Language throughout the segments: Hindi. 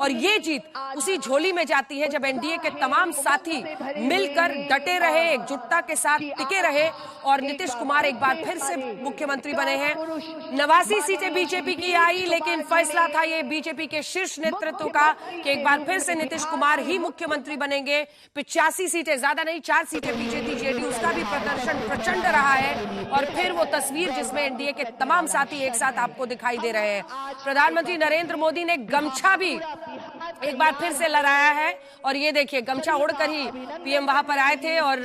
और ये जीत उसी झोली में जाती है जब एनडीए के तमाम साथी मिलकर डटे रहे, एकजुटता के साथ टिके रहे और नीतीश कुमार एक बार फिर से मुख्यमंत्री बने हैं। 89 सीटें बीजेपी की आई, लेकिन फैसला था ये बीजेपी के शीर्ष नेतृत्व का कि एक बार फिर से नीतीश कुमार ही मुख्यमंत्री बनेंगे। 85 सीटें, ज्यादा नहीं, 4 सीटें बीजेपी जेडीयू, उसका भी प्रदर्शन प्रचंड रहा है। और फिर वो तस्वीर जिसमें एनडीए के तमाम साथी एक साथ आपको दिखाई दे रहे हैं। प्रधानमंत्री नरेंद्र मोदी ने गमछा भी एक बार फिर से लहराया है और ये देखिए गमछा ओढ़कर ही पीएम वहां पर आए थे और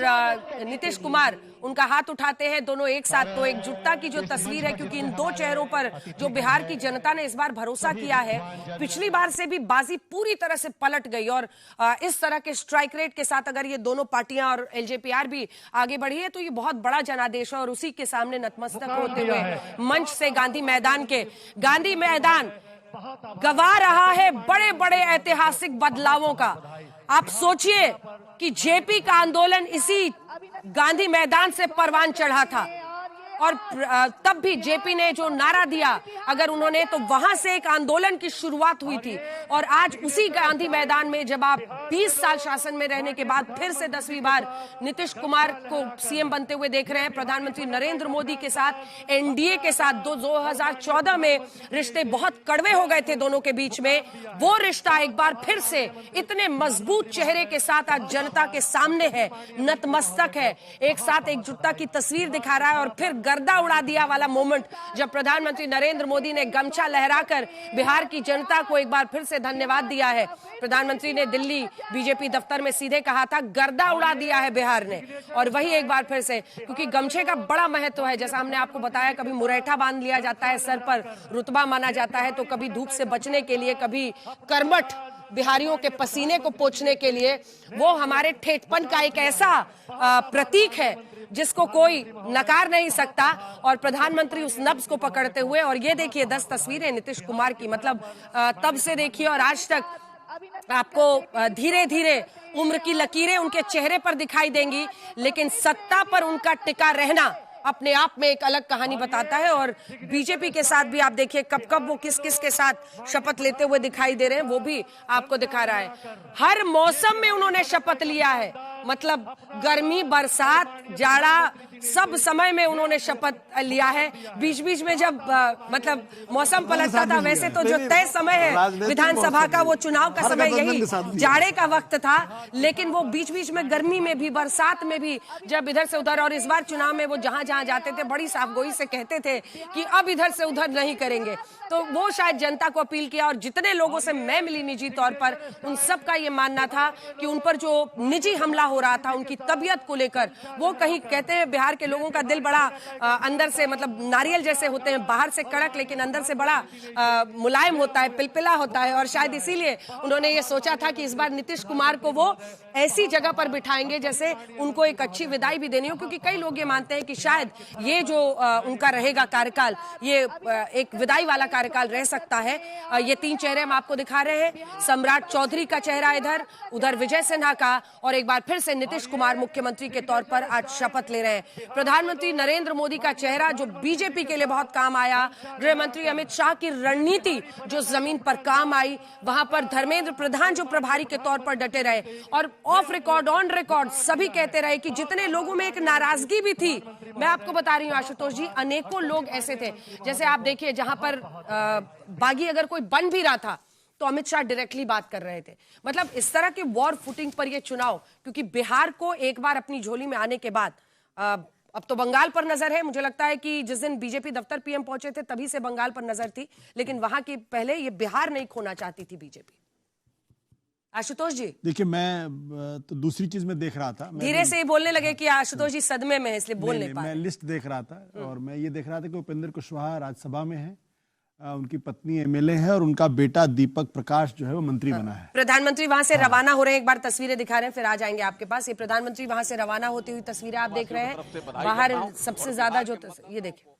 नीतीश कुमार उनका हाथ उठाते हैं, दोनों एक साथ। तो एकजुटता की जो तस्वीर है, क्योंकि इन दो चेहरों पर जो बिहार की जनता ने इस बार भरोसा किया है, पिछली बार से भी बाजी पूरी तरह से पलट गई और इस तरह के स्ट्राइक रेट के साथ अगर ये दोनों पार्टियां और एलजेपीआर भी आगे बढ़ी है तो ये बहुत बड़ा जनादेश है और उसी के सामने नतमस्तक होते हुए मंच से गांधी मैदान गवा रहा है बड़े बड़े ऐतिहासिक बदलावों का। आप सोचिए कि जेपी का आंदोलन इसी गांधी मैदान से परवान चढ़ा था और तब भी जेपी ने जो नारा दिया अगर उन्होंने, तो वहां से एक आंदोलन की शुरुआत हुई थी। और आज उसी गांधी मैदान में जब आप 20 साल शासन में रहने के बाद फिर से 10वीं बार नीतीश कुमार को सीएम बनते हुए देख रहे हैं, प्रधानमंत्री नरेंद्र मोदी के साथ एनडीए के साथ 2014 में रिश्ते बहुत कड़वे हो गए थे दोनों के बीच में, वो रिश्ता एक बार फिर से इतने मजबूत चेहरे के साथ आज जनता के सामने है, नतमस्तक है, एक साथ एकजुटता की तस्वीर दिखा रहा है। और फिर गर्दा उड़ा दिया वाला मोमेंट जब प्रधानमंत्री नरेंद्र मोदी ने गमछा लहराकर बिहार की जनता को एक बार फिर से धन्यवाद दिया है। प्रधानमंत्री ने दिल्ली बीजेपी दफ्तर में सीधे कहा था गर्दा उड़ा दिया है बिहार ने, और वही एक बार फिर से, क्योंकि गमछे का बड़ा महत्व है। जैसा हमने आपको बताया, कभी मुरैठा बांध लिया जाता है सर पर, रुतबा माना जाता है, तो कभी धूप से बचने के लिए, कभी करमठ बिहारियों के पसीने को पोंछने के लिए। वो हमारे ठेठपन का एक ऐसा प्रतीक है जिसको कोई नकार नहीं सकता और प्रधानमंत्री उस नब्ज को पकड़ते हुए, और ये देखिए 10 तस्वीरें नीतीश कुमार की, मतलब तब से देखिए और आज तक आपको धीरे धीरे उम्र की लकीरें उनके चेहरे पर दिखाई देंगी, लेकिन सत्ता पर उनका टिका रहना अपने आप में एक अलग कहानी बताता है। और बीजेपी के साथ भी आप देखिए कब कब वो किस किस के साथ शपथ लेते हुए दिखाई दे रहे हैं, वो भी आपको दिखा रहा है। हर मौसम में उन्होंने शपथ लिया है, मतलब गर्मी, बरसात, जाड़ा, सब समय में उन्होंने शपथ लिया है। बीच बीच में जब मतलब मौसम पलटता था, वैसे तो जो तय समय है विधानसभा का, वो चुनाव का समय यही जाड़े का वक्त था, लेकिन वो बीच बीच में गर्मी में भी, बरसात में भी, जब इधर से उधर, और इस बार चुनाव में वो जहां जहां जाते थे बड़ी साफगोई से कहते थे कि अब इधर से उधर नहीं करेंगे। तो वो शायद जनता को अपील किया, और जितने लोगों से मैं मिली निजी तौर पर, उन सब का ये मानना था कि उन पर जो निजी हमला हो रहा था उनकी तबीयत को लेकर, वो कहीं कहते हैं बिहार के लोगों का दिल बड़ा अंदर से, मतलब नारियल जैसे होते हैं, बाहर से कड़क लेकिन अंदर से बड़ा मुलायम होता है, पिलपिला होता है। और शायद इसीलिए उन्होंने ये सोचा था कि इस बार नीतीश कुमार को वो ऐसी जगह पर बिठाएंगे जैसे उनको एक अच्छी विदाई भी देनी हो, क्योंकि कई लोग ये मानते हैं कि शायद ये जो उनका रहेगा कार्यकाल, ये एक विदाई वाला कार्यकाल रह सकता है। ये 3 चेहरे हम आपको दिखा रहे हैं, सम्राट चौधरी का चेहरा इधर, उधर विजय सिन्हा का, और एक बार फिर से नीतीश कुमार मुख्यमंत्री के तौर पर आज शपथ ले रहे हैं। प्रधानमंत्री नरेंद्र मोदी का चेहरा जो बीजेपी के लिए बहुत काम आया, गृह मंत्री अमित शाह की रणनीति जो जमीन पर काम आई, वहां पर धर्मेंद्र प्रधान जो प्रभारी के तौर पर डटे रहे, और ऑफ रिकॉर्ड ऑन रिकॉर्ड सभी कहते रहे कि जितने लोगों में एक नाराजगी भी थी, मैं आपको बता रही हूँ आशुतोष जी, अनेकों लोग ऐसे थे, जैसे आप देखिए जहां पर बागी अगर कोई बन भी रहा था तो अमित शाह डायरेक्टली बात कर रहे थे। मतलब इस तरह के वॉर फुटिंग पर ये चुनाव, क्योंकि बिहार को एक बार अपनी झोली में आने के बाद अब तो बंगाल पर नजर है। मुझे लगता है कि जिस दिन बीजेपी दफ्तर पीएम पहुंचे थे तभी से बंगाल पर नजर थी, लेकिन वहां की पहले ये बिहार नहीं खोना चाहती थी बीजेपी। आशुतोष जी देखिए, मैं तो दूसरी चीज में देख रहा था, धीरे से बोलने लगे कि आशुतोष जी सदमे में है इसलिए बोल नहीं पा रहे। मैं लिस्ट देख रहा था और मैं ये देख रहा था कि उपेंद्र कुशवाहा राज्यसभा में है, उनकी पत्नी एमएलए है और उनका बेटा दीपक प्रकाश जो है वो मंत्री बना है। प्रधानमंत्री वहां से रवाना हो रहे हैं, एक बार तस्वीरें दिखा रहे हैं फिर आ जाएंगे आपके पास। ये प्रधानमंत्री वहां से रवाना होती हुई तस्वीरें आप देख रहे हैं। बाहर सबसे ज्यादा जो ये देखिए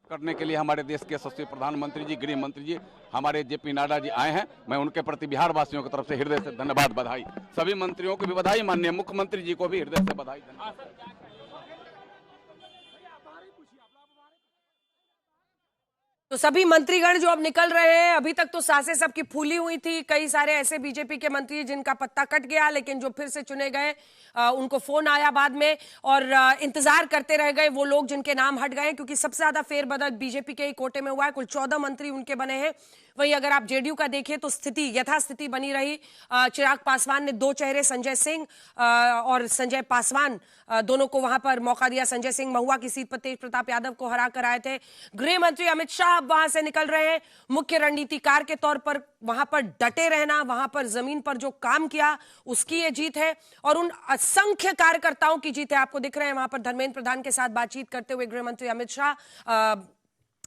करने के लिए हमारे देश के यशस्वी प्रधानमंत्री जी, गृह मंत्री जी, हमारे जेपी नड्डा जी आए हैं। मैं उनके प्रति बिहार वासियों की तरफ से हृदय से धन्यवाद, बधाई, सभी मंत्रियों को भी बधाई, माननीय मुख्यमंत्री जी को भी हृदय से बधाई, धन्यवाद। तो सभी मंत्रीगण जो अब निकल रहे हैं, अभी तक तो सांसें सबकी फूली हुई थी। कई सारे ऐसे बीजेपी के मंत्री जिनका पत्ता कट गया, लेकिन जो फिर से चुने गए उनको फोन आया बाद में, और इंतजार करते रह गए वो लोग जिनके नाम हट गए, क्योंकि सबसे ज्यादा फेरबदल बीजेपी के ही कोटे में हुआ है। कुल 14 मंत्री उनके बने हैं। वहीं अगर आप जेडीयू का देखिए तो स्थिति यथास्थिति बनी रही। चिराग पासवान ने 2 चेहरे, संजय सिंह और संजय पासवान, दोनों को वहां पर मौका दिया। संजय सिंह महुआ की सीट पर तेज प्रताप यादव को हरा कर आए थे। गृह मंत्री अमित शाह अब वहां से निकल रहे हैं। मुख्य रणनीतिकार के तौर पर वहां पर डटे रहना, वहां पर जमीन पर जो काम किया उसकी ये जीत है, और उन असंख्य कार्यकर्ताओं की जीत है। आपको दिख रहे हैं वहां पर धर्मेंद्र प्रधान के साथ बातचीत करते हुए गृह मंत्री अमित शाह,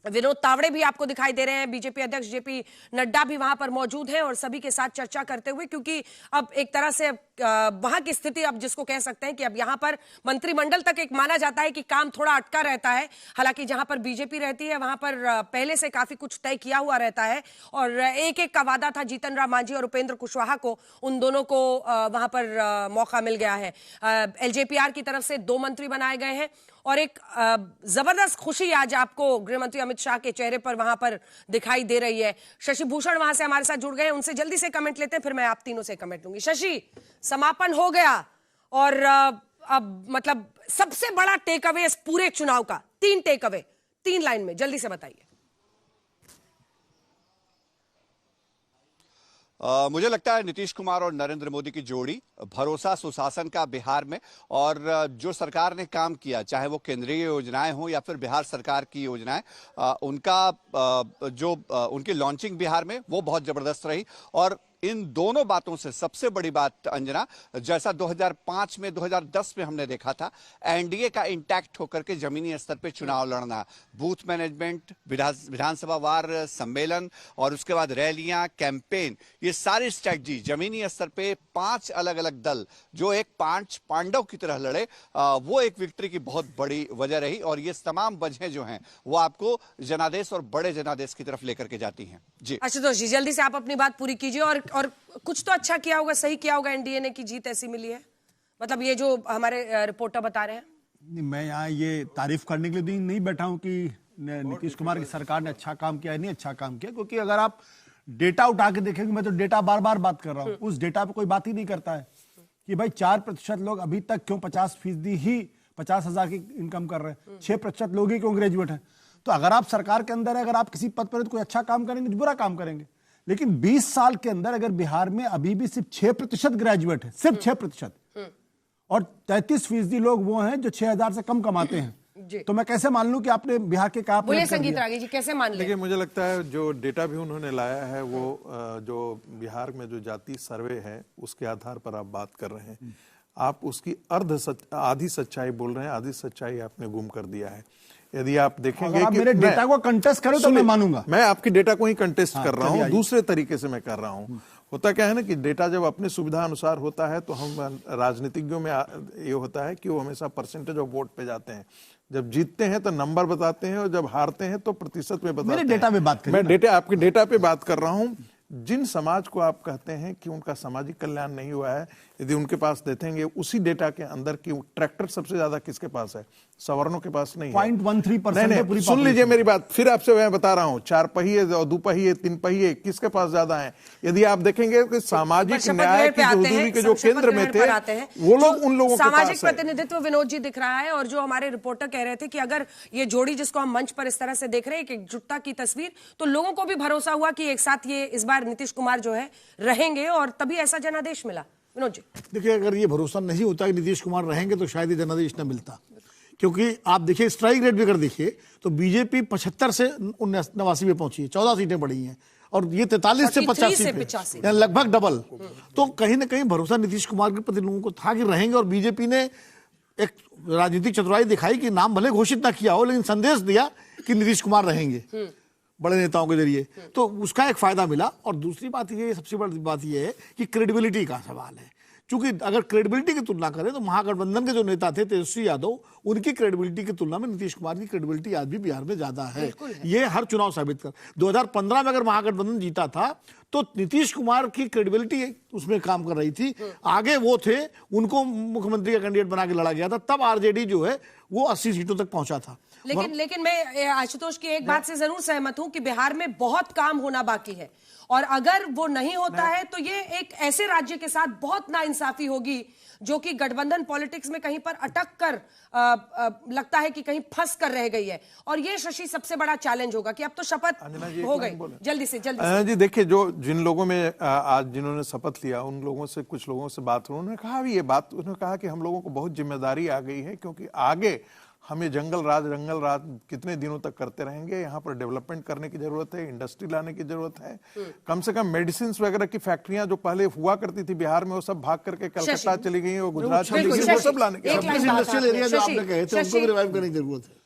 विनोद तावड़े भी आपको दिखाई दे रहे हैं। बीजेपी अध्यक्ष जेपी नड्डा भी वहां पर मौजूद हैं और सभी के साथ चर्चा करते हुए, क्योंकि अब एक तरह से वहां की स्थिति, अब जिसको कह सकते हैं कि अब यहां पर मंत्रिमंडल तक एक माना जाता है कि काम थोड़ा अटका रहता है। हालांकि जहां पर बीजेपी रहती है वहां पर पहले से काफी कुछ तय किया हुआ रहता है, और एक एक का वादा था जीतन राम मांझी और उपेंद्र कुशवाहा को, उन दोनों को वहां पर मौका मिल गया है। एलजेपीआर की तरफ से 2 मंत्री बनाए गए हैं, और एक जबरदस्त खुशी आज आपको गृह मंत्री अमित शाह के चेहरे पर वहां पर दिखाई दे रही है। शशि भूषण वहां से हमारे साथ जुड़ गए हैं, उनसे जल्दी से कमेंट लेते हैं, फिर मैं आप तीनों से कमेंट लूंगी। शशि, समापन हो गया, और अब मतलब सबसे बड़ा टेक अवे इस पूरे चुनाव का, 3 टेक अवे, 3 लाइन में जल्दी से बताइए। मुझे लगता है नीतीश कुमार और नरेंद्र मोदी की जोड़ी, भरोसा सुशासन का बिहार में, और जो सरकार ने काम किया, चाहे वो केंद्रीय योजनाएं हो या फिर बिहार सरकार की योजनाएं, उनकी लॉन्चिंग बिहार में वो बहुत जबरदस्त रही। और इन दोनों बातों से सबसे बड़ी बात अंजना, जैसा 2005 में 2010 में हमने देखा था, एनडीए का इंटैक्ट होकर के जमीनी स्तर पे चुनाव लड़ना, बूथ मैनेजमेंट, विधानसभा वार सम्मेलन, और उसके बाद रैलियां, कैंपेन, ये सारी स्ट्रैटेजी जमीनी स्तर पे 5 अलग अलग दल जो एक 5 पांडव की तरह लड़े, वो एक विक्ट्री की बहुत बड़ी वजह रही। और ये तमाम वजहें जो हैं वो आपको जनादेश और बड़े जनादेश की तरफ लेकर के जाती हैं। जी आशुतोष जी, जल्दी से आप अपनी बात पूरी कीजिए। और कुछ तो अच्छा किया होगा, सही किया होगा एनडीए ने, की जीत ऐसी मिली है, मतलब ये जो हमारे रिपोर्टर बता रहे हैं। नहीं, मैं यहाँ ये तारीफ करने के लिए नहीं बैठा हूँ कि नीतीश कुमार की सरकार ने अच्छा काम किया है, नहीं अच्छा काम किया, क्योंकि अगर आप डेटा उठा के देखेंगे, मैं तो डेटा बार बार बात कर रहा हूँ, उस डेटा पे कोई बात ही नहीं करता है कि भाई 4% लोग अभी तक क्यों 50% ही 50,000 की इनकम कर रहे हैं, 6% लोग ही क्यों ग्रेजुएट हैं। तो अगर आप सरकार के अंदर है, अगर आप किसी पद पर तो कोई अच्छा काम करेंगे तो बुरा काम करेंगे, लेकिन 20 साल के अंदर अगर बिहार में अभी भी सिर्फ 6% ग्रेजुएट है, सिर्फ 6%, और 33% लोग वो हैं जो 6,000 से कम कमाते हैं, तो मैं कैसे मान लूं कि आपने बिहार के काम बोले संगीत रागी जी, कैसे मान लें? देखिए, मुझे लगता है जो डेटा भी उन्होंने लाया है वो जो बिहार में जो जाति सर्वे है उसके आधार पर आप बात कर रहे हैं, आप उसकी आधी सच्चाई बोल रहे हैं, आधी सच्चाई आपने गुम कर दिया है। यदि आप देखेंगे कि मेरे डेटा को कंटेस्ट करो तो मैं मानूंगा। मैं आपकी डेटा को ही कंटेस्ट कर रहा हूं, दूसरे तरीके से मैं कर रहा हूं। होता क्या है ना कि डेटा जब अपने सुविधा अनुसार होता है तो हम राजनीतिज्ञों में ये होता है कि वो हमेशा परसेंटेज ऑफ वोट पे जाते हैं। जब जीतते हैं तो नंबर बताते हैं और जब हारते हैं तो प्रतिशत में बताते हैं। डेटा पे बात मैं आपके डेटा पे बात कर रहा हूं। जिन समाज को आप कहते हैं कि उनका सामाजिक कल्याण नहीं हुआ है, यदि उनके पास देखेंगे उसी डेटा के अंदर कि ट्रैक्टर सबसे ज्यादा किसके पास है, सवर्णों के पास नहीं है। 0.13%। सुन लीजिए मेरी बात, फिर आपसे मैं बता रहा हूं, 4 पहिए और 2 पहिए 3 पहिए किसके पास ज्यादा है। यदि आप देखेंगे कि सामाजिक न्याय की हुजूरी के जो केंद्र में थे वो लोग, उन लोगों के पास सामाजिक प्रतिनिधित्व विनोद जी दिख रहा है। और जो हमारे रिपोर्टर कह रहे थे कि अगर ये जोड़ी जिसको हम मंच पर इस तरह से देख रहे हैं, एकजुटता की तस्वीर, तो लोगों को भी भरोसा हुआ कि एक साथ ये इस बार नीतीश कुमार जो है रहेंगे, और तभी ऐसा जनादेश मिला। विनोद जी, देखिए, अगर ये भरोसा नहीं होता कि नीतीश कुमार रहेंगे तो शायद ये जनादेश न मिलता, क्योंकि आप देखिए स्ट्राइक रेट भी अगर देखिए तो बीजेपी 75 से 89 में पहुंची है, 14 सीटें बढ़ी हैं, और ये 43 से 85 यानी लगभग डबल। तो कहीं ना कहीं भरोसा नीतीश कुमार के प्रति लोगों को था कि रहेंगे, और बीजेपी ने एक राजनीतिक चतुराई दिखाई कि नाम भले घोषित ना किया हो लेकिन संदेश दिया कि नीतीश कुमार रहेंगे बड़े नेताओं के जरिए, तो उसका एक फायदा मिला। और दूसरी बात ये, सबसे बड़ी बात ये है कि क्रेडिबिलिटी का सवाल है, क्योंकि अगर क्रेडिबिलिटी की तुलना करें तो महागठबंधन के जो नेता थे तेजस्वी यादव, उनकी क्रेडिबिलिटी की तुलना में नीतीश कुमार की क्रेडिबिलिटी आज भी बिहार में ज्यादा है। ये हर चुनाव साबित कर, 2015 में अगर महागठबंधन जीता था तो नीतीश कुमार की क्रेडिबिलिटी उसमें काम कर रही थी, आगे वो थे, उनको मुख्यमंत्री का कैंडिडेट बना के लड़ा गया था, तब आरजेडी जो है वो 80 सीटों तक पहुंचा था। लेकिन मैं आशुतोष की एक बात से जरूर सहमत हूं कि बिहार में बहुत काम होना बाकी है, और अगर वो नहीं होता है तो ये एक ऐसे राज्य के साथ बहुत नाइंसाफी होगी जो कि गठबंधन पॉलिटिक्स में कहीं पर अटक कर लगता है कि कहीं फंस कर रह गई है। और ये शशि सबसे बड़ा चैलेंज होगा कि अब तो शपथ हो गई, जल्दी से जी देखिए, जो जिन लोगों में आज जिन्होंने शपथ लिया उन लोगों से, कुछ लोगों से बात हुई, उन्होंने कहा भी ये बात, उन्होंने कहा कि हम लोगों को बहुत जिम्मेदारी आ गई है, क्योंकि आगे हमें जंगल राज कितने दिनों तक करते रहेंगे। यहाँ पर डेवलपमेंट करने की जरूरत है, इंडस्ट्री लाने की जरूरत है, कम से कम मेडिसिन वगैरह की फैक्ट्रियां जो पहले हुआ करती थी बिहार में, वो सब भाग करके कलकत्ता चली गई और गुजरात चली गई, वो सब लाने की इंडस्ट्रियल एरिया जो आपने कहे थे उनको भी रिवाइव करने की जरूरत है।